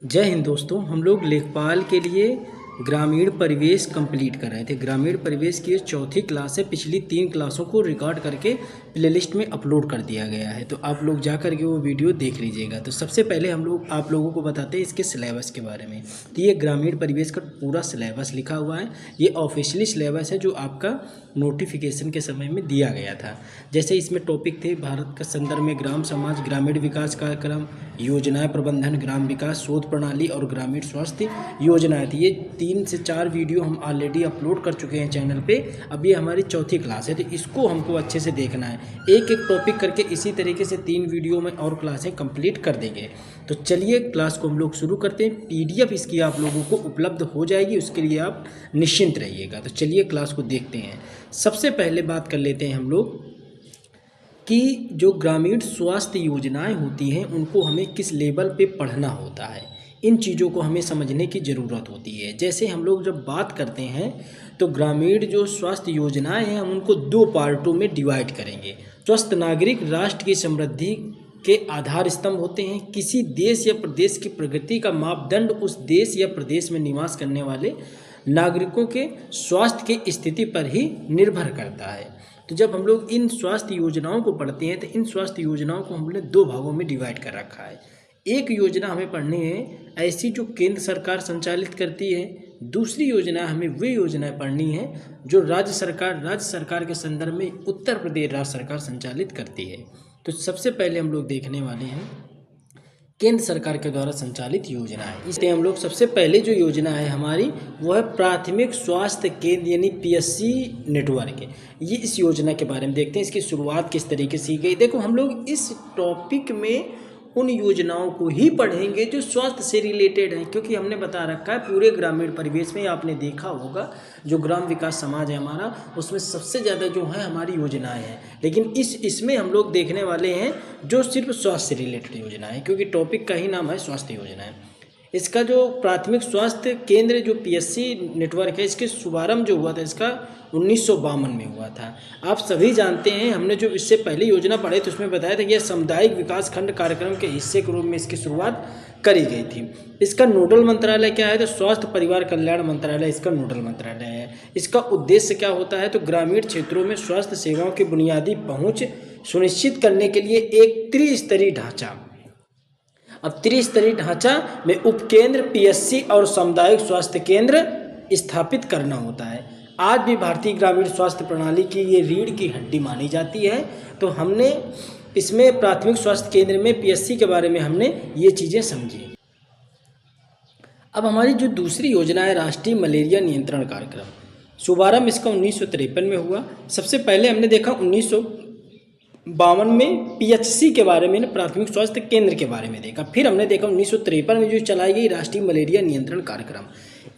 जय हिंद दोस्तों। हम लोग लेखपाल के लिए ग्रामीण परिवेश कंप्लीट कर रहे थे। ग्रामीण परिवेश की ये चौथी क्लास है। पिछली 3 क्लासों को रिकॉर्ड करके प्लेलिस्ट में अपलोड कर दिया गया है, तो आप लोग जा कर के वो वीडियो देख लीजिएगा। तो सबसे पहले हम लोग आप लोगों को बताते हैं इसके सिलेबस के बारे में। तो ये ग्रामीण परिवेश का पूरा सिलेबस लिखा हुआ है। ये ऑफिशियली सिलेबस है जो आपका नोटिफिकेशन के समय में दिया गया था। जैसे इसमें टॉपिक थे भारत का संदर्भ में ग्राम समाज, ग्रामीण विकास कार्यक्रम, योजनाएं प्रबंधन, ग्राम विकास शोध प्रणाली और ग्रामीण स्वास्थ्य योजनाएं थी। ये 3 से 4 वीडियो हम ऑलरेडी अपलोड कर चुके हैं चैनल पे। अब ये हमारी चौथी क्लास है, तो इसको हमको अच्छे से देखना है। एक एक टॉपिक करके इसी तरीके से 3 वीडियो में और क्लासें कंप्लीट कर देंगे। तो चलिए क्लास को हम लोग शुरू करते हैं। PDF इसकी आप लोगों को उपलब्ध हो जाएगी, उसके लिए आप निश्चिंत रहिएगा। तो चलिए क्लास को देखते हैं। सबसे पहले बात कर लेते हैं हम लोग कि जो ग्रामीण स्वास्थ्य योजनाएं होती हैं उनको हमें किस लेवल पे पढ़ना होता है। इन चीज़ों को हमें समझने की ज़रूरत होती है। जैसे हम लोग जब बात करते हैं तो ग्रामीण जो स्वास्थ्य योजनाएं हैं हम उनको 2 पार्टों में डिवाइड करेंगे। स्वस्थ नागरिक राष्ट्र की समृद्धि के आधार स्तंभ होते हैं। किसी देश या प्रदेश की प्रगति का मापदंड उस देश या प्रदेश में निवास करने वाले नागरिकों के स्वास्थ्य की स्थिति पर ही निर्भर करता है। तो जब हम लोग इन स्वास्थ्य योजनाओं को पढ़ते हैं तो इन स्वास्थ्य योजनाओं को हमने 2 भागों में डिवाइड कर रखा है। एक योजना हमें पढ़नी है ऐसी जो केंद्र सरकार संचालित करती है। दूसरी योजना हमें वे योजनाएं पढ़नी है जो राज्य सरकार के संदर्भ में उत्तर प्रदेश राज्य सरकार संचालित करती है। तो सबसे पहले हम लोग देखने वाले हैं केंद्र सरकार के द्वारा संचालित योजना है। इसलिए हम लोग सबसे पहले जो योजना है हमारी वो है प्राथमिक स्वास्थ्य केंद्र यानी PSC नेटवर्क। ये इस योजना के बारे में देखते हैं, इसकी शुरुआत किस तरीके से की गई। देखो हम लोग इस टॉपिक में उन योजनाओं को ही पढ़ेंगे जो स्वास्थ्य से रिलेटेड हैं, क्योंकि हमने बता रखा है पूरे ग्रामीण परिवेश में आपने देखा होगा जो ग्राम विकास समाज है हमारा, उसमें सबसे ज़्यादा जो है हमारी योजनाएं हैं। लेकिन इसमें हम लोग देखने वाले हैं जो सिर्फ स्वास्थ्य से रिलेटेड योजना है, क्योंकि टॉपिक का ही नाम है स्वास्थ्य योजनाएं। इसका जो प्राथमिक स्वास्थ्य केंद्र जो PSC नेटवर्क है, इसके शुभारंभ जो हुआ था इसका 1952 में हुआ था। आप सभी जानते हैं, हमने जो इससे पहले योजना पढ़ी तो उसमें बताया था कि यह सामुदायिक विकास खंड कार्यक्रम के हिस्से के रूप में इसकी शुरुआत करी गई थी। इसका नोडल मंत्रालय क्या है तो स्वास्थ्य परिवार कल्याण मंत्रालय इसका नोडल मंत्रालय है। इसका उद्देश्य क्या होता है तो ग्रामीण क्षेत्रों में स्वास्थ्य सेवाओं की बुनियादी पहुँच सुनिश्चित करने के लिए एक त्रिस्तरीय ढांचा, अब त्रिस्तरीय ढांचा में उपकेंद्र PSC और सामुदायिक स्वास्थ्य केंद्र स्थापित करना होता है। आज भी भारतीय ग्रामीण स्वास्थ्य प्रणाली की ये रीढ़ की हड्डी मानी जाती है। तो हमने इसमें प्राथमिक स्वास्थ्य केंद्र में PSC के बारे में हमने ये चीज़ें समझी। अब हमारी जो दूसरी योजना है राष्ट्रीय मलेरिया नियंत्रण कार्यक्रम, शुभारंभ इसका 1953 में हुआ। सबसे पहले हमने देखा 1952 में PHC के बारे में, प्राथमिक स्वास्थ्य केंद्र के बारे में देखा। फिर हमने देखा 1953 में जो चलाई गई राष्ट्रीय मलेरिया नियंत्रण कार्यक्रम,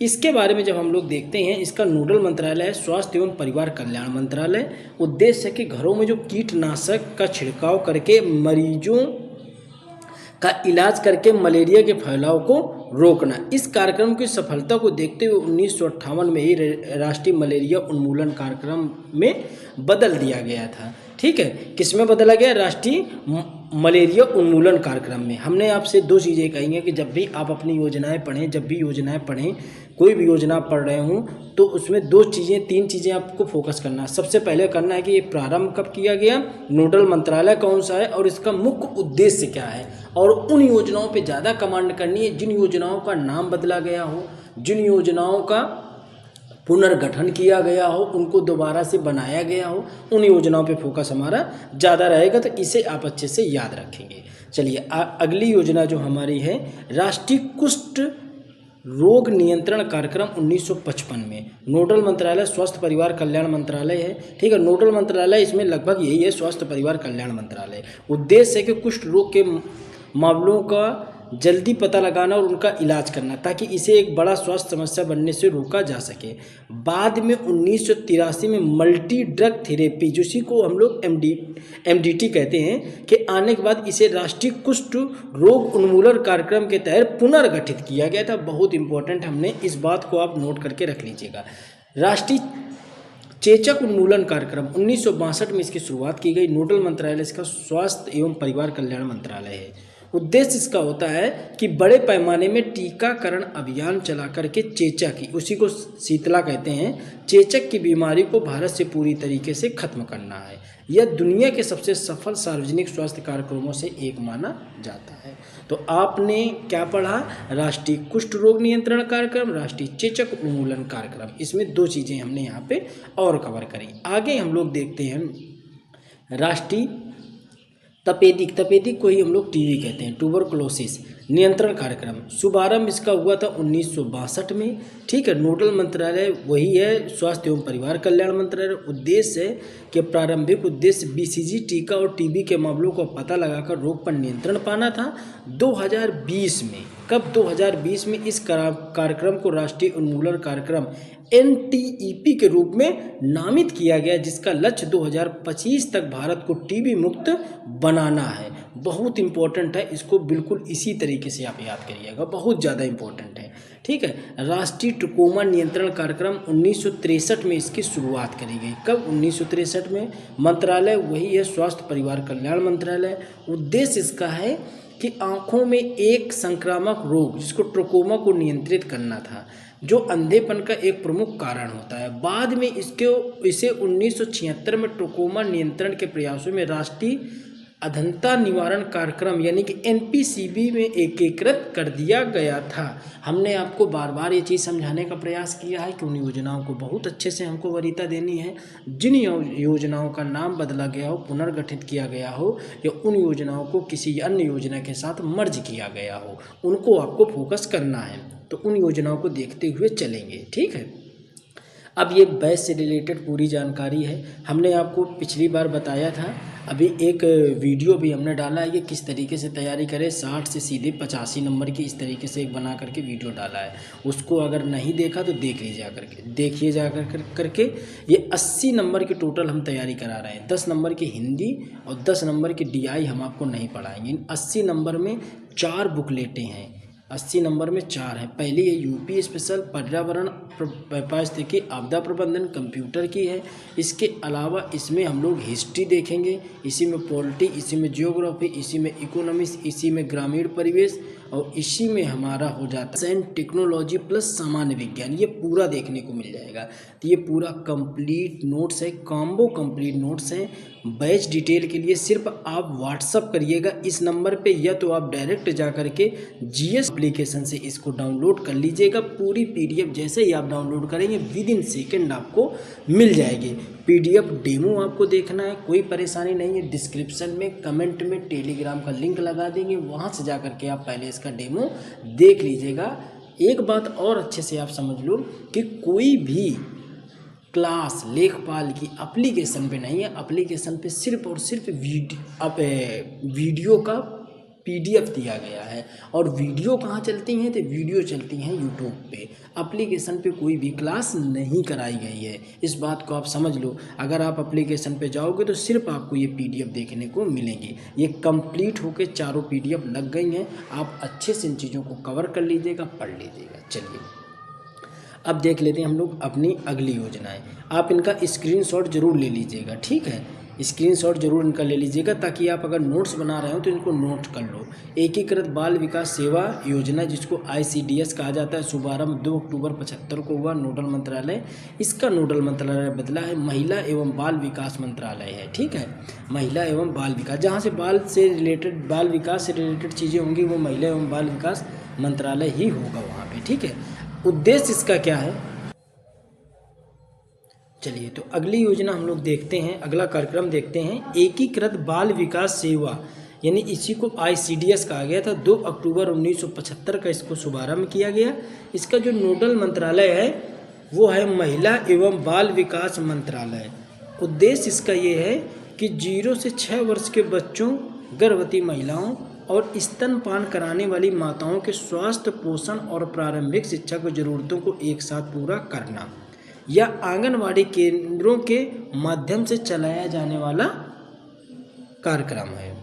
इसके बारे में जब हम लोग देखते हैं इसका नोडल मंत्रालय है स्वास्थ्य एवं परिवार कल्याण मंत्रालय। उद्देश्य है कि घरों में जो कीटनाशक का छिड़काव करके मरीजों का इलाज करके मलेरिया के फैलाव को रोकना। इस कार्यक्रम की सफलता को देखते हुए 1958 में ही राष्ट्रीय मलेरिया उन्मूलन कार्यक्रम में बदल दिया गया था। ठीक है, किस में बदला गया? राष्ट्रीय मलेरिया उन्मूलन कार्यक्रम में। हमने आपसे 2 चीज़ें कही हैं कि जब भी आप अपनी योजनाएं पढ़ें, जब भी योजनाएं पढ़ें, कोई भी योजना पढ़ रहे हों तो उसमें 2 चीज़ें 3 चीज़ें आपको फोकस करना है। सबसे पहले करना है कि ये प्रारंभ कब किया गया, नोडल मंत्रालय कौन सा है और इसका मुख्य उद्देश्य क्या है, और उन योजनाओं पे ज़्यादा कमांड करनी है जिन योजनाओं का नाम बदला गया हो, जिन योजनाओं का पुनर्गठन किया गया हो, उनको दोबारा से बनाया गया हो, उन योजनाओं पे फोकस हमारा ज़्यादा रहेगा। तो इसे आप अच्छे से याद रखेंगे। चलिए अगली योजना जो हमारी है राष्ट्रीय कुष्ठ रोग नियंत्रण कार्यक्रम 1955 में, नोडल मंत्रालय स्वास्थ्य परिवार कल्याण मंत्रालय है। ठीक है, नोडल मंत्रालय इसमें लगभग यही है, स्वास्थ्य परिवार कल्याण मंत्रालय। उद्देश्य है कि कुष्ठ रोग के मामलों का जल्दी पता लगाना और उनका इलाज करना ताकि इसे एक बड़ा स्वास्थ्य समस्या बनने से रोका जा सके। बाद में 1983 में मल्टी ड्रग थेरेपी, जिसी को हम लोग MDT कहते हैं, के आने के बाद इसे राष्ट्रीय कुष्ठ रोग उन्मूलन कार्यक्रम के तहत पुनर्गठित किया गया था। बहुत इंपॉर्टेंट, हमने इस बात को आप नोट करके रख लीजिएगा। राष्ट्रीय चेचक उन्मूलन कार्यक्रम 1962 में इसकी शुरुआत की गई। नोडल मंत्रालय इसका स्वास्थ्य एवं परिवार कल्याण मंत्रालय है। उद्देश्य इसका होता है कि बड़े पैमाने में टीकाकरण अभियान चला करके चेचक की, उसी को शीतला कहते हैं, चेचक की बीमारी को भारत से पूरी तरीके से खत्म करना है। यह दुनिया के सबसे सफल सार्वजनिक स्वास्थ्य कार्यक्रमों से एक माना जाता है। तो आपने क्या पढ़ा? राष्ट्रीय कुष्ठ रोग नियंत्रण कार्यक्रम, राष्ट्रीय चेचक उन्मूलन कार्यक्रम। इसमें 2 चीज़ें हमने यहाँ पे और कवर करी। आगे हम लोग देखते हैं राष्ट्रीय तपेदिक को ही हम लोग टीबी कहते हैं, ट्यूबरकुलोसिस नियंत्रण कार्यक्रम। शुभारंभ इसका हुआ था 1962 में, ठीक है। नोडल मंत्रालय वही है, स्वास्थ्य एवं परिवार कल्याण मंत्रालय। उद्देश्य है कि प्रारंभिक उद्देश्य बीसीजी टीका और टीबी के मामलों का पता लगाकर रोग पर नियंत्रण पाना था। 2020 में, कब? 2020 में इस कार्यक्रम को राष्ट्रीय उन्मूलन कार्यक्रम NTEP के रूप में नामित किया गया, जिसका लक्ष्य 2025 तक भारत को टीबी मुक्त बनाना है। बहुत इंपॉर्टेंट है, इसको बिल्कुल इसी तरीके से आप याद करिएगा, बहुत ज़्यादा इंपॉर्टेंट है, ठीक है। राष्ट्रीय ट्रकोमा नियंत्रण कार्यक्रम 1963 में इसकी शुरुआत करी गई। कब? 1963 में। मंत्रालय वही है, स्वास्थ्य परिवार कल्याण मंत्रालय। उद्देश्य इसका है कि आँखों में एक संक्रामक रोग जिसको ट्रकोमा को नियंत्रित करना था, जो अंधेपन का एक प्रमुख कारण होता है। बाद में इसे 1976 में ट्रकोमा नियंत्रण के प्रयासों में राष्ट्रीय अंधता निवारण कार्यक्रम यानी कि NPCB में एकीकृत कर दिया गया था। हमने आपको बार बार ये चीज़ समझाने का प्रयास किया है कि उन योजनाओं को बहुत अच्छे से हमको वरीयता देनी है। जिन योजनाओं का नाम बदला गया हो, पुनर्गठित किया गया हो, या उन योजनाओं को किसी अन्य योजना के साथ मर्ज किया गया हो, उनको आपको फोकस करना है। तो उन योजनाओं को देखते हुए चलेंगे, ठीक है। अब ये बैच से रिलेटेड पूरी जानकारी है। हमने आपको पिछली बार बताया था, अभी एक वीडियो भी हमने डाला है कि किस तरीके से तैयारी करें। 60 से सीधे 85 नंबर की इस तरीके से एक बना करके वीडियो डाला है। उसको अगर नहीं देखा तो देखिए जा करके ये 80 नंबर की टोटल हम तैयारी करा रहे हैं। 10 नंबर की हिंदी और 10 नंबर की DI हम आपको नहीं पढ़ाएंगे। इन 80 नंबर में 4 बुकलेटें हैं, 80 नंबर में 4 हैं। पहली है यूपी स्पेशल, पर्यावरण पारिस्थितिकी आपदा प्रबंधन, कंप्यूटर की है। इसके अलावा इसमें हम लोग हिस्ट्री देखेंगे, इसी में पॉलिटी, इसी में जियोग्राफी, इसी में इकोनॉमिक्स, इसी में ग्रामीण परिवेश, और इसी में हमारा हो जाता है टेक्नोलॉजी प्लस सामान्य विज्ञान। ये पूरा देखने को मिल जाएगा। तो ये पूरा कंप्लीट नोट्स है, कॉम्बो कंप्लीट नोट्स हैं। बैच डिटेल के लिए सिर्फ आप व्हाट्सअप करिएगा इस नंबर पे, या तो आप डायरेक्ट जा करके GS एप्लीकेशन से इसको डाउनलोड कर लीजिएगा। पूरी PDF जैसे ही आप डाउनलोड करेंगे विदिन सेकेंड आपको मिल जाएगी। PDF डेमो आपको देखना है, कोई परेशानी नहीं है। डिस्क्रिप्शन में कमेंट में टेलीग्राम का लिंक लगा देंगे, वहाँ से जा करके आप पहले इसका डेमो देख लीजिएगा। एक बात और अच्छे से आप समझ लो कि कोई भी क्लास लेखपाल की एप्लीकेशन पे नहीं है, एप्लीकेशन पे सिर्फ और सिर्फ वीडियो का PDF दिया गया है। और वीडियो कहाँ चलती हैं? तो वीडियो चलती हैं यूट्यूब पे। एप्लीकेशन पे कोई भी क्लास नहीं कराई गई है, इस बात को आप समझ लो। अगर आप एप्लीकेशन पे जाओगे तो सिर्फ आपको ये PDF देखने को मिलेंगी। ये कंप्लीट होके चारों PDF लग गई हैं। आप अच्छे से इन चीज़ों को कवर कर लीजिएगा, पढ़ लीजिएगा। चलिए अब देख लेते हैं हम लोग अपनी अगली योजनाएं। आप इनका स्क्रीनशॉट जरूर ले लीजिएगा, ठीक है। स्क्रीनशॉट जरूर इनका ले लीजिएगा, ताकि आप अगर नोट्स बना रहे हो तो इनको नोट कर लो। एकीकृत बाल विकास सेवा योजना, जिसको ICDS कहा जाता है, शुभारंभ 2 अक्टूबर 75 को हुआ। नोडल मंत्रालय, इसका नोडल मंत्रालय बदला है, महिला एवं बाल विकास मंत्रालय है, ठीक है। महिला एवं बाल विकास, जहाँ से बाल विकास से रिलेटेड चीज़ें होंगी वो महिला एवं बाल विकास मंत्रालय ही होगा वहाँ पे, ठीक है। उद्देश्य इसका क्या है? चलिए तो अगली योजना हम लोग देखते हैं, अगला कार्यक्रम देखते हैं। एकीकृत बाल विकास सेवा, यानी इसी को ICDS कहा गया था। 2 अक्टूबर 1975 का इसको शुभारंभ किया गया। इसका जो नोडल मंत्रालय है वो है महिला एवं बाल विकास मंत्रालय। उद्देश्य इसका ये है कि 0 से 6 वर्ष के बच्चों, गर्भवती महिलाओं और स्तनपान कराने वाली माताओं के स्वास्थ्य, पोषण और प्रारंभिक शिक्षा की ज़रूरतों को एक साथ पूरा करना, या आंगनवाड़ी केंद्रों के माध्यम से चलाया जाने वाला कार्यक्रम है।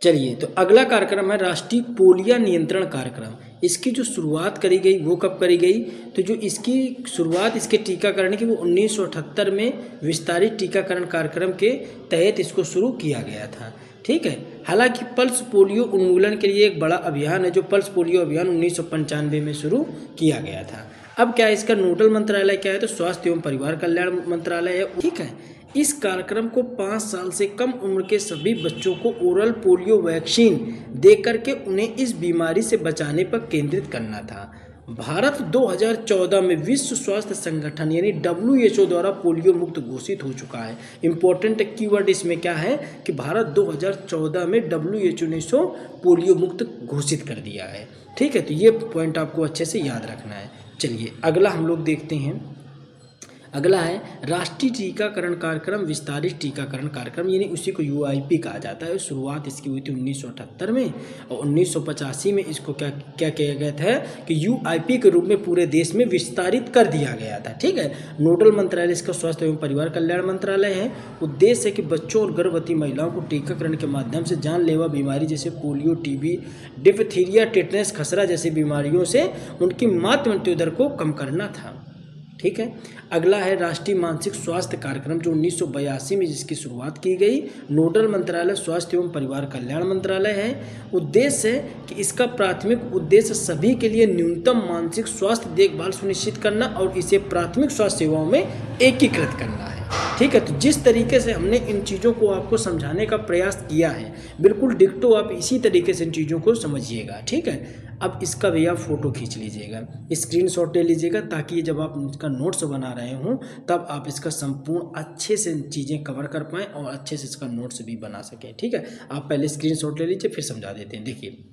चलिए तो अगला कार्यक्रम है राष्ट्रीय पोलियो नियंत्रण कार्यक्रम। इसकी जो शुरुआत करी गई वो कब करी गई? तो जो इसकी शुरुआत इसके टीकाकरण की वो 1978 में विस्तारित टीकाकरण कार्यक्रम के तहत इसको शुरू किया गया था। ठीक है। हालांकि पल्स पोलियो उन्मूलन के लिए एक बड़ा अभियान है, जो पल्स पोलियो अभियान 1995 में शुरू किया गया था। अब क्या है, इसका नोडल मंत्रालय क्या है, तो स्वास्थ्य एवं परिवार कल्याण मंत्रालय है, ठीक है। इस कार्यक्रम को 5 साल से कम उम्र के सभी बच्चों को ओरल पोलियो वैक्सीन दे करके उन्हें इस बीमारी से बचाने पर केंद्रित करना था। भारत 2014 में विश्व स्वास्थ्य संगठन यानी WHO द्वारा पोलियो मुक्त घोषित हो चुका है। इम्पोर्टेंट कीवर्ड इसमें क्या है कि भारत 2014 में WHO ने इसको पोलियो मुक्त घोषित कर दिया है, ठीक है। तो ये पॉइंट आपको अच्छे से याद रखना है। चलिए अगला हम लोग देखते हैं। अगला है राष्ट्रीय टीकाकरण कार्यक्रम, विस्तारित टीकाकरण कार्यक्रम, यानी उसी को UIP कहा जाता है। शुरुआत इसकी हुई थी 1978 में और 1985 में इसको क्या किया गया था कि UIP के रूप में पूरे देश में विस्तारित कर दिया गया था, ठीक है। नोडल मंत्रालय इसका स्वास्थ्य एवं परिवार कल्याण मंत्रालय है। उद्देश्य है कि बच्चों और गर्भवती महिलाओं को टीकाकरण के माध्यम से जानलेवा बीमारी जैसे पोलियो, TB, डिप्थीरिया, टेटनस, खसरा जैसी बीमारियों से उनकी मातृ मृत्यु दर को कम करना था, ठीक है। अगला है राष्ट्रीय मानसिक स्वास्थ्य कार्यक्रम, जो 1982 में जिसकी शुरुआत की गई। नोडल मंत्रालय स्वास्थ्य एवं परिवार कल्याण मंत्रालय है। उद्देश्य है कि इसका प्राथमिक उद्देश्य सभी के लिए न्यूनतम मानसिक स्वास्थ्य देखभाल सुनिश्चित करना और इसे प्राथमिक स्वास्थ्य सेवाओं में एकीकृत करना है, ठीक है। तो जिस तरीके से हमने इन चीज़ों को आपको समझाने का प्रयास किया है, बिल्कुल डिक्टो आप इसी तरीके से इन चीज़ों को समझिएगा, ठीक है। अब इसका भैया फ़ोटो खींच लीजिएगा, स्क्रीनशॉट ले लीजिएगा, ताकि जब आप इसका नोट्स बना रहे हों तब आप इसका संपूर्ण अच्छे से चीज़ें कवर कर पाएँ और अच्छे से इसका नोट्स भी बना सकें, ठीक है। आप पहले स्क्रीनशॉट ले लीजिए, फिर समझा देते हैं। देखिए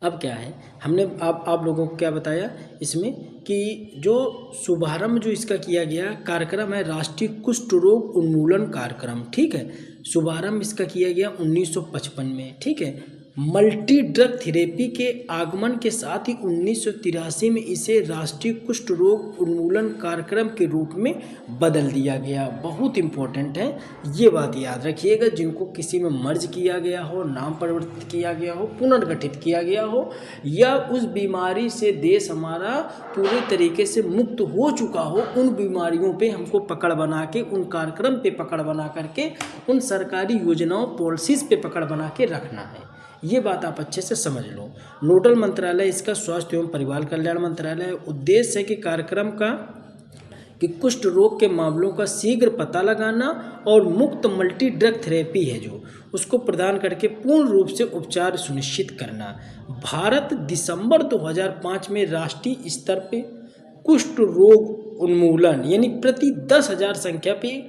अब क्या है, हमने आप लोगों को क्या बताया इसमें कि जो शुभारंभ जो इसका किया गया कार्यक्रम है राष्ट्रीय कुष्ठ रोग उन्मूलन कार्यक्रम, ठीक है। शुभारंभ इसका किया गया 1955 में, ठीक है। मल्टी ड्रग थेरेपी के आगमन के साथ ही 1983 में इसे राष्ट्रीय कुष्ठ रोग उन्मूलन कार्यक्रम के रूप में बदल दिया गया। बहुत इंपॉर्टेंट है, ये बात याद रखिएगा। जिनको किसी में मर्ज किया गया हो, नाम परिवर्तित किया गया हो, पुनर्गठित किया गया हो, या उस बीमारी से देश हमारा पूरे तरीके से मुक्त हो चुका हो, उन बीमारियों पे हमको पकड़ बना के, उन कार्यक्रम पे पकड़ बना करके, उन सरकारी योजनाओं पॉलिसीज़ पे पकड़ बना के रखना है। ये बात आप अच्छे से समझ लो। नोडल मंत्रालय इसका स्वास्थ्य एवं परिवार कल्याण मंत्रालय है। उद्देश्य है कि कार्यक्रम का कि कुष्ठ रोग के मामलों का शीघ्र पता लगाना और मुक्त मल्टी ड्रग थेरेपी है जो उसको प्रदान करके पूर्ण रूप से उपचार सुनिश्चित करना। भारत दिसंबर 2005 में राष्ट्रीय स्तर पे कुष्ठ रोग उन्मूलन यानी प्रति 10,000 संख्या पे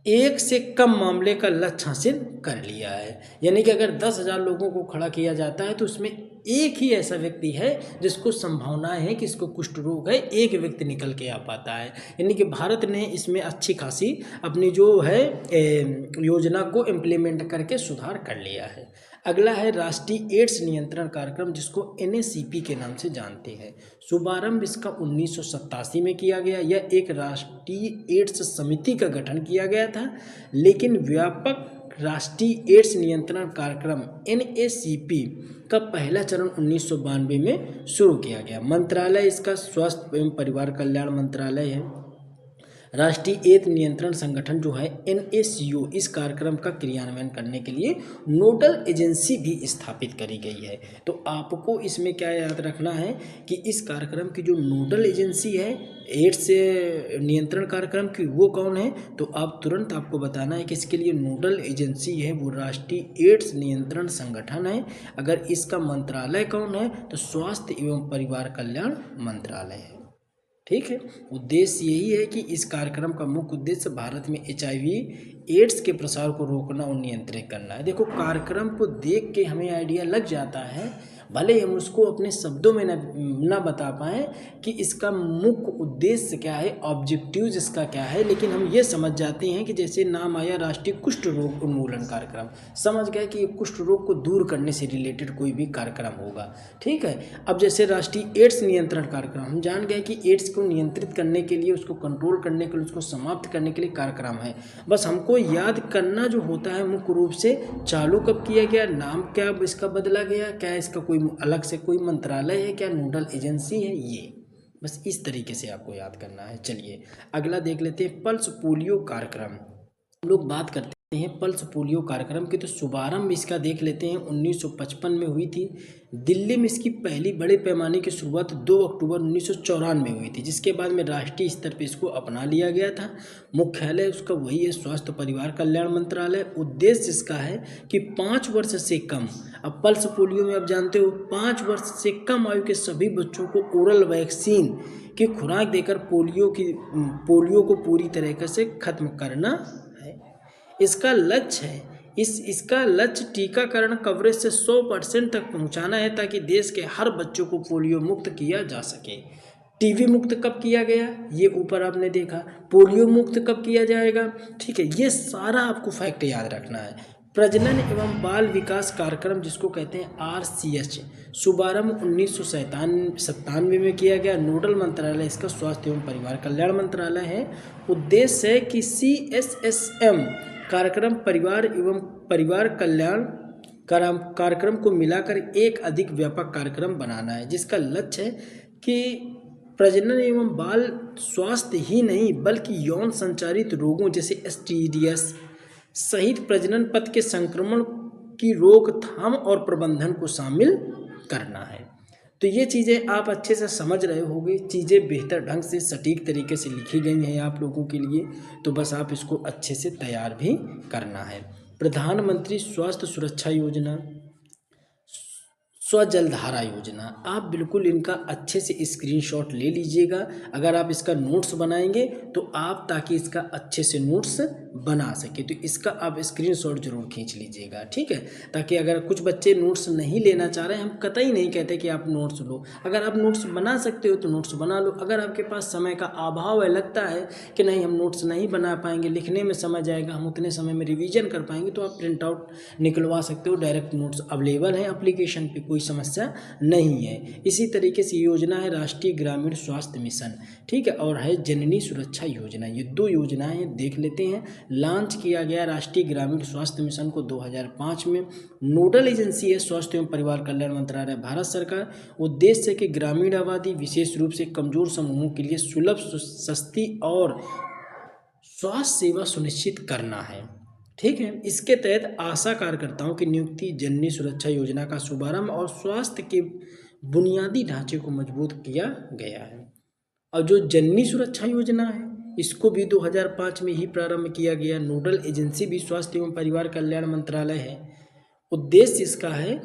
1 से कम मामले का लक्ष्य हासिल कर लिया है। यानी कि अगर 10,000 लोगों को खड़ा किया जाता है तो उसमें एक ही ऐसा व्यक्ति है जिसको संभावनाएं है कि इसको कुष्ठ रोग है, एक व्यक्ति निकल के आ पाता है। यानी कि भारत ने इसमें अच्छी खासी अपनी जो है योजना को इम्प्लीमेंट करके सुधार कर लिया है। अगला है राष्ट्रीय एड्स नियंत्रण कार्यक्रम, जिसको NACP के नाम से जानते हैं। शुभारंभ इसका 1987 में किया गया। यह एक राष्ट्रीय एड्स समिति का गठन किया गया था, लेकिन व्यापक राष्ट्रीय एड्स नियंत्रण कार्यक्रम NACP का पहला चरण 1992 में शुरू किया गया। मंत्रालय इसका स्वास्थ्य एवं परिवार कल्याण मंत्रालय है। राष्ट्रीय एड्स नियंत्रण संगठन जो है NACO इस कार्यक्रम का क्रियान्वयन करने के लिए नोडल एजेंसी भी स्थापित करी गई है। तो आपको इसमें क्या याद रखना है कि इस कार्यक्रम की जो नोडल एजेंसी है एड्स नियंत्रण कार्यक्रम की, वो कौन है, तो आप तुरंत आपको बताना है कि इसके लिए नोडल एजेंसी है वो राष्ट्रीय एड्स नियंत्रण संगठन है। अगर इसका मंत्रालय कौन है तो स्वास्थ्य एवं परिवार कल्याण मंत्रालय है, ठीक है। उद्देश्य यही है कि इस कार्यक्रम का मुख्य उद्देश्य भारत में HIV एड्स के प्रसार को रोकना और नियंत्रित करना है। देखो कार्यक्रम को देख के हमें आइडिया लग जाता है, भले ही हम उसको अपने शब्दों में न बता पाएँ कि इसका मुख्य उद्देश्य क्या है, ऑब्जेक्टिव्स इसका क्या है, लेकिन हम ये समझ जाते हैं कि जैसे नाम आया राष्ट्रीय कुष्ठ रोग उन्मूलन कार्यक्रम, समझ गए कि कुष्ठ रोग को दूर करने से रिलेटेड कोई भी कार्यक्रम होगा, ठीक है। अब जैसे राष्ट्रीय एड्स नियंत्रण कार्यक्रम, हम जान गए कि एड्स को नियंत्रित करने के लिए, उसको कंट्रोल करने के लिए, उसको समाप्त करने के लिए कार्यक्रम है। बस हमको याद करना जो होता है मुख्य रूप से चालू कब किया गया, नाम क्या इसका बदला गया, क्या इसका कोई अलग से कोई मंत्रालय है, क्या नोडल एजेंसी है, ये बस इस तरीके से आपको याद करना है। चलिए अगला देख लेते हैं पल्स पोलियो कार्यक्रम। हम लोग बात करते हैं हैं पल्स पोलियो कार्यक्रम की, तो शुभारंभ इसका देख लेते हैं। 1955 में हुई थी। दिल्ली में इसकी पहली बड़े पैमाने की शुरुआत 2 अक्टूबर 1994 में हुई थी, जिसके बाद में राष्ट्रीय स्तर पर इसको अपना लिया गया था। मुख्यालय उसका वही है, स्वास्थ्य परिवार कल्याण मंत्रालय। उद्देश्य इसका है कि 5 वर्ष से कम, अब पल्स पोलियो में आप जानते हो 5 वर्ष से कम आयु के सभी बच्चों को ओरल वैक्सीन की खुराक देकर पोलियो को पूरी तरीके से खत्म करना है। इसका लक्ष्य है, इसका लक्ष्य टीकाकरण कवरेज से 100% तक पहुंचाना है, ताकि देश के हर बच्चों को पोलियो मुक्त किया जा सके। टीबी मुक्त कब किया गया, ये ऊपर आपने देखा। पोलियो मुक्त कब किया जाएगा, ठीक है, ये सारा आपको फैक्ट याद रखना है। प्रजनन एवं बाल विकास कार्यक्रम, जिसको कहते हैं RCH, शुभारंभ 1997 में किया गया। नोडल मंत्रालय इसका स्वास्थ्य एवं परिवार कल्याण मंत्रालय है। उद्देश्य है कि CSSM कार्यक्रम परिवार एवं परिवार कल्याण कार्यक्रम को मिलाकर एक अधिक व्यापक कार्यक्रम बनाना है, जिसका लक्ष्य है कि प्रजनन एवं बाल स्वास्थ्य ही नहीं, बल्कि यौन संचारित रोगों जैसे STDs सहित प्रजनन पथ के संक्रमण की रोकथाम और प्रबंधन को शामिल करना है। तो ये चीज़ें आप अच्छे से समझ रहे होंगे। चीज़ें बेहतर ढंग से सटीक तरीके से लिखी गई हैं आप लोगों के लिए, तो बस आप इसको अच्छे से तैयार भी करना है। प्रधानमंत्री स्वास्थ्य सुरक्षा योजना, स्वजलधारा योजना, आप बिल्कुल इनका अच्छे से स्क्रीनशॉट ले लीजिएगा। अगर आप इसका नोट्स बनाएंगे तो आप, ताकि इसका अच्छे से नोट्स बना सके, तो इसका आप स्क्रीनशॉट जरूर खींच लीजिएगा, ठीक है। ताकि अगर कुछ बच्चे नोट्स नहीं लेना चाह रहे हैं, हम कतई नहीं कहते कि आप नोट्स लो। अगर आप नोट्स बना सकते हो तो नोट्स बना लो। अगर आपके पास समय का अभाव है, लगता है कि नहीं हम नोट्स नहीं बना पाएंगे, लिखने में समय जाएगा, हम उतने समय में रिवीजन कर पाएंगे, तो आप प्रिंट आउट निकलवा सकते हो। डायरेक्ट नोट्स अवेलेबल है एप्लीकेशन पे, कोई समस्या नहीं है। इसी तरीके से योजना है राष्ट्रीय ग्रामीण स्वास्थ्य मिशन, ठीक है, और है जननी सुरक्षा योजना। ये 2 योजनाएं देख लेते हैं। लॉन्च किया गया राष्ट्रीय ग्रामीण स्वास्थ्य मिशन को 2005 में। नोडल एजेंसी है स्वास्थ्य एवं परिवार कल्याण मंत्रालय, भारत सरकार। उद्देश्य है कि ग्रामीण आबादी, विशेष रूप से कमजोर समूहों के लिए सुलभ, सस्ती और स्वास्थ्य सेवा सुनिश्चित करना है, ठीक है। इसके तहत आशा कार्यकर्ताओं की नियुक्ति, जननी सुरक्षा योजना का शुभारंभ और स्वास्थ्य के बुनियादी ढांचे को मजबूत किया गया है। और जो जननी सुरक्षा योजना है, इसको भी 2005 में ही प्रारंभ किया गया। नोडल एजेंसी भी स्वास्थ्य एवं परिवार कल्याण मंत्रालय है। उद्देश्य इसका है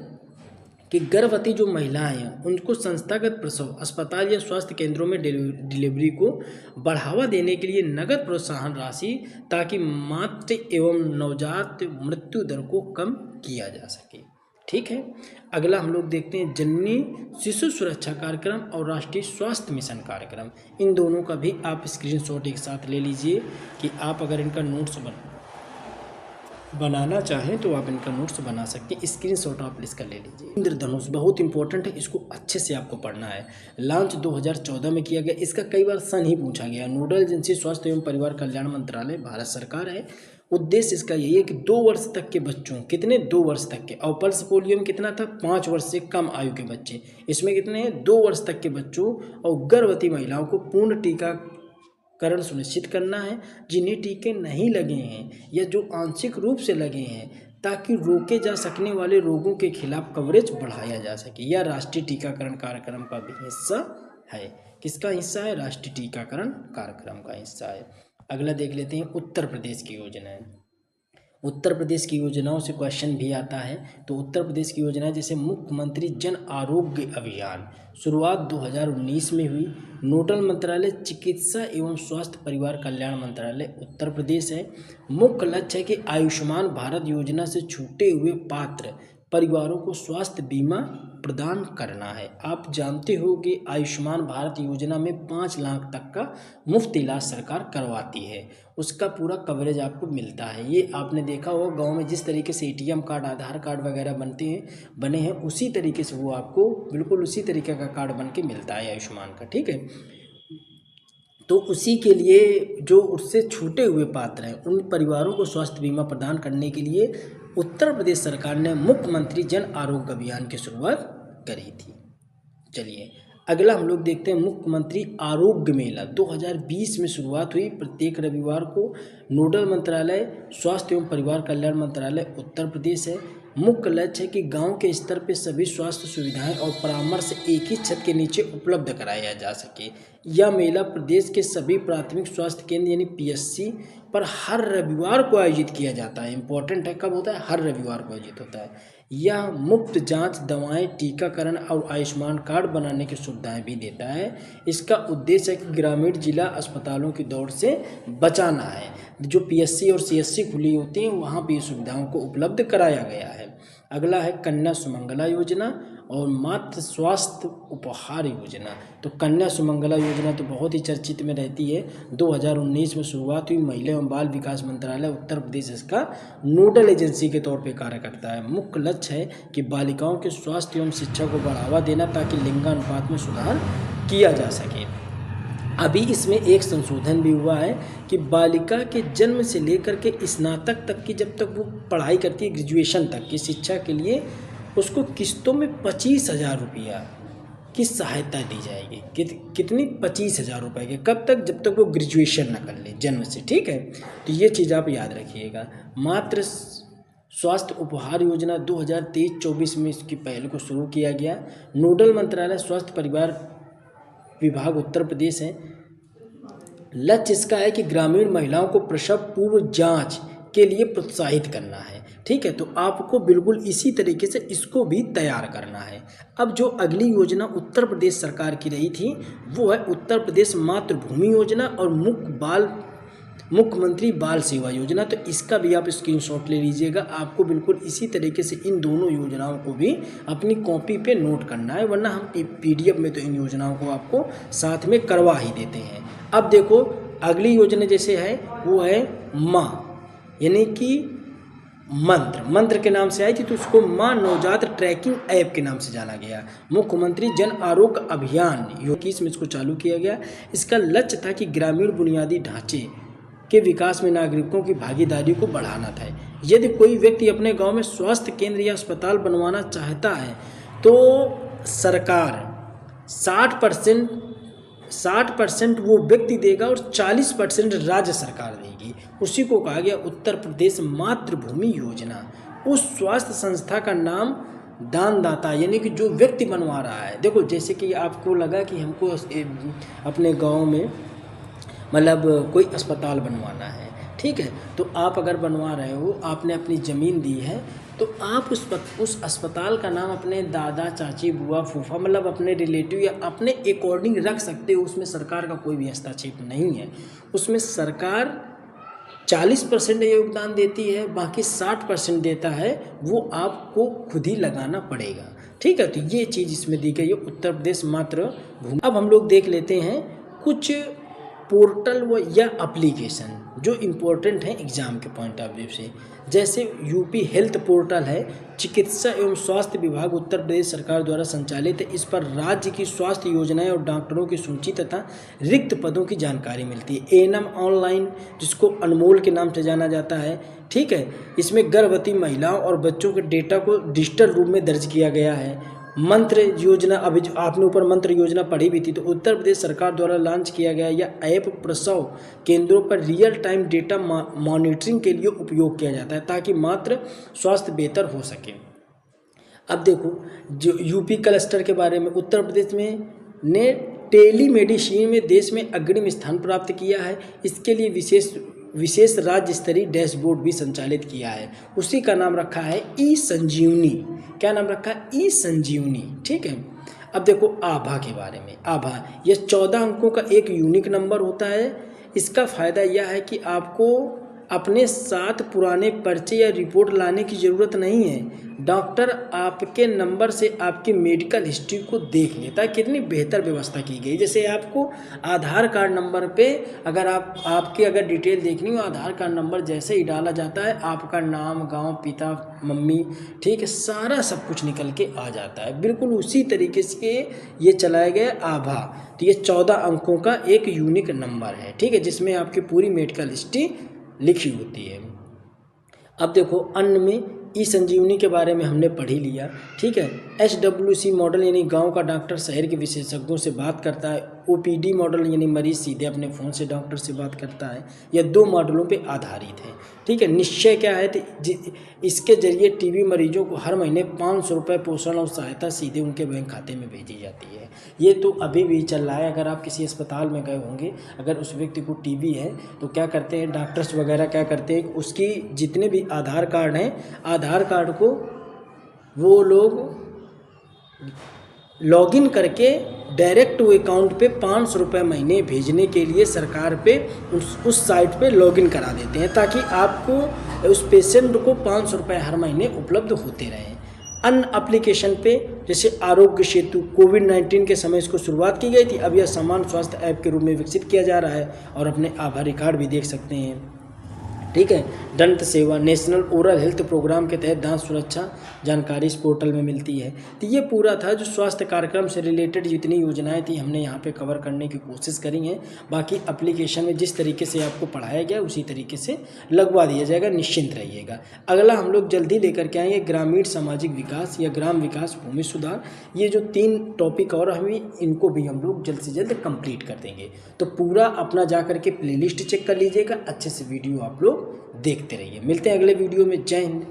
कि गर्भवती जो महिलाएं हैं उनको संस्थागत प्रसव, अस्पताल या स्वास्थ्य केंद्रों में डिलीवरी को बढ़ावा देने के लिए नगद प्रोत्साहन राशि, ताकि मातृ एवं नवजात मृत्यु दर को कम किया जा सके, ठीक है। अगला हम लोग देखते हैं जननी शिशु सुरक्षा कार्यक्रम और राष्ट्रीय स्वास्थ्य मिशन कार्यक्रम। इन दोनों का भी आप स्क्रीनशॉट एक साथ ले लीजिए कि आप अगर इनका नोट्स बनाना चाहें तो आप इनका नोट्स बना सकते हैं। स्क्रीनशॉट आप इसका ले लीजिए। इंद्रधनुष बहुत इंपॉर्टेंट है, इसको अच्छे से आपको पढ़ना है। लॉन्च 2014 में किया गया। इसका कई बार सन ही पूछा गया। नोडल एजेंसी स्वास्थ्य एवं परिवार कल्याण मंत्रालय, भारत सरकार है। उद्देश्य इसका यही है कि 2 वर्ष तक के बच्चों, कितने 2 वर्ष तक के, और पल्स पोलियो में कितना था 5 वर्ष से कम आयु के बच्चे, इसमें कितने हैं 2 वर्ष तक के बच्चों और गर्भवती महिलाओं को पूर्ण टीकाकरण सुनिश्चित करना है, जिन्हें टीके नहीं लगे हैं या जो आंशिक रूप से लगे हैं, ताकि रोके जा सकने वाले रोगों के खिलाफ कवरेज बढ़ाया जा सके। यह राष्ट्रीय टीकाकरण कार्यक्रम का भी हिस्सा है। किसका हिस्सा है? राष्ट्रीय टीकाकरण कार्यक्रम का हिस्सा है। अगला देख लेते हैं उत्तर प्रदेश की योजनाएं। उत्तर प्रदेश की योजनाओं से क्वेश्चन भी आता है। तो उत्तर प्रदेश की योजनाएं जैसे मुख्यमंत्री जन आरोग्य अभियान, शुरुआत 2019 में हुई। नोडल मंत्रालय चिकित्सा एवं स्वास्थ्य परिवार कल्याण मंत्रालय उत्तर प्रदेश है। मुख्य लक्ष्य है कि आयुष्मान भारत योजना से छूटे हुए पात्र परिवारों को स्वास्थ्य बीमा प्रदान करना है। आप जानते हो कि आयुष्मान भारत योजना में 5 लाख तक का मुफ्त इलाज सरकार करवाती है, उसका पूरा कवरेज आपको मिलता है। ये आपने देखा होगा गांव में जिस तरीके से ATM कार्ड, आधार कार्ड वगैरह बने हैं, उसी तरीके से वो आपको बिल्कुल उसी तरीके का कार्ड बन के मिलता है आयुष्मान का, ठीक है। तो उसी के लिए जो उससे छूटे हुए पात्र हैं उन परिवारों को स्वास्थ्य बीमा प्रदान करने के लिए उत्तर प्रदेश सरकार ने मुख्यमंत्री जन आरोग्य अभियान की शुरुआत करी थी। चलिए अगला हम लोग देखते हैं मुख्यमंत्री आरोग्य मेला 2020 में शुरुआत हुई। प्रत्येक रविवार को नोडल मंत्रालय स्वास्थ्य एवं परिवार कल्याण मंत्रालय उत्तर प्रदेश है। मुख्य लक्ष्य है कि गांव के स्तर पर सभी स्वास्थ्य सुविधाएं और परामर्श एक ही छत के नीचे उपलब्ध कराया जा सके। यह मेला प्रदेश के सभी प्राथमिक स्वास्थ्य केंद्र यानी पीएचसी पर हर रविवार को आयोजित किया जाता है। इंपॉर्टेंट है, कब होता है? हर रविवार को आयोजित होता है। यह मुफ्त जांच, दवाएं, टीकाकरण और आयुष्मान कार्ड बनाने की सुविधाएं भी देता है। इसका उद्देश्य है कि ग्रामीण जिला अस्पतालों की दौड़ से बचाना है। जो पीएचसी और सीएचसी खुली होती हैं वहाँ भी सुविधाओं को उपलब्ध कराया गया है। अगला है कन्या सुमंगला योजना और मातृ स्वास्थ्य उपहार योजना। तो कन्या सुमंगला योजना तो बहुत ही चर्चित में रहती है। 2019 में शुरुआत हुई। महिला एवं बाल विकास मंत्रालय उत्तर प्रदेश इसका नोडल एजेंसी के तौर पे कार्य करता है। मुख्य लक्ष्य है कि बालिकाओं के स्वास्थ्य एवं शिक्षा को बढ़ावा देना ताकि लिंगानुपात में सुधार किया जा सके। अभी इसमें एक संशोधन भी हुआ है कि बालिका के जन्म से लेकर के स्नातक तक की, जब तक वो पढ़ाई करती है, ग्रेजुएशन तक की शिक्षा के लिए उसको किस्तों में 25,000 रुपया की सहायता दी जाएगी। कितनी? 25,000 रुपये की। कब तक? जब तक वो ग्रेजुएशन ना कर ले जन्म से। ठीक है, तो ये चीज़ आप याद रखिएगा। मातृ स्वास्थ्य उपहार योजना 2023-24 में इसकी पहल को शुरू किया गया। नोडल मंत्रालय स्वास्थ्य परिवार विभाग उत्तर प्रदेश है। लक्ष्य इसका है कि ग्रामीण महिलाओं को प्रसव पूर्व जांच के लिए प्रोत्साहित करना है। ठीक है, तो आपको बिल्कुल इसी तरीके से इसको भी तैयार करना है। अब जो अगली योजना उत्तर प्रदेश सरकार की रही थी वो है उत्तर प्रदेश मातृभूमि योजना और मुख्यमंत्री बाल सेवा योजना। तो इसका भी आप स्क्रीनशॉट ले लीजिएगा। आपको बिल्कुल इसी तरीके से इन दोनों योजनाओं को भी अपनी कॉपी पे नोट करना है, वरना हम पीडीएफ में तो इन योजनाओं को आपको साथ में करवा ही देते हैं। अब देखो अगली योजना जैसे है वो है माँ, यानी कि मंत्र के नाम से आई थी, तो उसको माँ नवजात ट्रैकिंग ऐप के नाम से जाना गया। मुख्यमंत्री जन आरोग्य अभियान 21 में इसको चालू किया गया। इसका लक्ष्य था कि ग्रामीण बुनियादी ढांचे के विकास में नागरिकों की भागीदारी को बढ़ाना था। यदि कोई व्यक्ति अपने गांव में स्वास्थ्य केंद्र या अस्पताल बनवाना चाहता है तो सरकार 60% वो व्यक्ति देगा और 40% राज्य सरकार देगी। उसी को कहा गया उत्तर प्रदेश मातृभूमि योजना। उस स्वास्थ्य संस्था का नाम दानदाता, यानी कि जो व्यक्ति बनवा रहा है। देखो जैसे कि आपको लगा कि हमको अपने गांव में मतलब कोई अस्पताल बनवाना है, ठीक है, तो आप अगर बनवा रहे हो, आपने अपनी ज़मीन दी है, तो आप उस अस्पताल का नाम अपने दादा, चाची, बुआ, फूफा मतलब अपने रिलेटिव या अपने अकॉर्डिंग रख सकते हो। उसमें सरकार का कोई भी हस्तक्षेप नहीं है। उसमें सरकार 40% योगदान देती है, बाकी 60% देता है, वो आपको खुद ही लगाना पड़ेगा। ठीक है, तो ये चीज़ इसमें दी गई है उत्तर प्रदेश मातृभूमि। अब हम लोग देख लेते हैं कुछ पोर्टल व या एप्लीकेशन जो इम्पोर्टेंट है एग्जाम के पॉइंट ऑफ व्यू से। जैसे यूपी हेल्थ पोर्टल है, चिकित्सा एवं स्वास्थ्य विभाग उत्तर प्रदेश सरकार द्वारा संचालित है। इस पर राज्य की स्वास्थ्य योजनाएं और डॉक्टरों की सूची तथा रिक्त पदों की जानकारी मिलती है। एएनएम ऑनलाइन, जिसको अनमोल के नाम से जाना जाता है, ठीक है, इसमें गर्भवती महिलाओं और बच्चों के डेटा को डिजिटल रूप में दर्ज किया गया है। मंत्र योजना, अभी जो आपने ऊपर मंत्र योजना पढ़ी भी थी, तो उत्तर प्रदेश सरकार द्वारा लॉन्च किया गया यह ऐप प्रसव केंद्रों पर रियल टाइम डेटा मॉनिटरिंग के लिए उपयोग किया जाता है ताकि मातृ स्वास्थ्य बेहतर हो सके। अब देखो जो यूपी क्लस्टर के बारे में, उत्तर प्रदेश में ने टेलीमेडिसिन में देश में अग्रिम स्थान प्राप्त किया है। इसके लिए विशेष राज्य स्तरीय डैशबोर्ड भी संचालित किया है। उसी का नाम रखा है ई संजीवनी। क्या नाम रखा है? ई संजीवनी। ठीक है, अब देखो आभा के बारे में। आभा यह 14 अंकों का एक यूनिक नंबर होता है। इसका फ़ायदा यह है कि आपको अपने साथ पुराने पर्चे या रिपोर्ट लाने की ज़रूरत नहीं है। डॉक्टर आपके नंबर से आपकी मेडिकल हिस्ट्री को देख लेता है। कितनी बेहतर व्यवस्था की गई। जैसे आपको आधार कार्ड नंबर पे अगर आपके अगर डिटेल देखनी हो, आधार कार्ड नंबर जैसे ही डाला जाता है, आपका नाम, गांव, पिता, मम्मी, ठीक है, सारा सब कुछ निकल के आ जाता है। बिल्कुल उसी तरीके से ये चलाया गया आभा। तो ये 14 अंकों का एक यूनिक नंबर है, ठीक है, जिसमें आपकी पूरी मेडिकल हिस्ट्री लिखी होती है। अब देखो अन्य में ई संजीवनी के बारे में हमने पढ़ ही लिया, ठीक है। HWC मॉडल यानी गांव का डॉक्टर शहर के विशेषज्ञों से बात करता है। OPD मॉडल यानी मरीज सीधे अपने फ़ोन से डॉक्टर से बात करता है। यह 2 मॉडलों पे आधारित है, ठीक है। निश्चय क्या है, तो इसके जरिए TB मरीजों को हर महीने 500 रुपये पोषण और सहायता सीधे उनके बैंक खाते में भेजी जाती है। ये तो अभी भी चल रहा है। अगर आप किसी अस्पताल में गए होंगे, अगर उस व्यक्ति को TB है तो क्या करते हैं डॉक्टर्स वगैरह, क्या करते हैं, उसकी जितने भी आधार कार्ड हैं, आधार कार्ड को वो लोग लॉगिन करके डायरेक्ट वो अकाउंट पे 500 रुपये महीने भेजने के लिए सरकार पे उस साइट पे लॉगिन करा देते हैं, ताकि आपको उस पेशेंट को 500 रुपये हर महीने उपलब्ध होते रहें। अन्य एप्लीकेशन पे जैसे आरोग्य सेतु, कोविड-19 के समय इसको शुरुआत की गई थी। अब यह सामान्य स्वास्थ्य ऐप के रूप में विकसित किया जा रहा है और अपने आभार रिकॉर्ड भी देख सकते हैं, ठीक है। दंत सेवा, नेशनल ओरल हेल्थ प्रोग्राम के तहत दांत सुरक्षा जानकारी इस पोर्टल में मिलती है। तो ये पूरा था जो स्वास्थ्य कार्यक्रम से रिलेटेड जितनी योजनाएं थी हमने यहाँ पे कवर करने की कोशिश करी हैं। बाकी एप्लीकेशन में जिस तरीके से आपको पढ़ाया गया उसी तरीके से लगवा दिया जाएगा, निश्चिंत रहिएगा। अगला हम लोग जल्दी लेकर के आएंगे ग्रामीण सामाजिक विकास या ग्राम विकास भूमि सुधार। ये जो 3 टॉपिक और इनको भी हम लोग जल्द से जल्द कंप्लीट कर देंगे। तो पूरा अपना जा करके प्लेलिस्ट चेक कर लीजिएगा, अच्छे से वीडियो आप लोग देखते रहिए। मिलते हैं अगले वीडियो में। जय हिंद।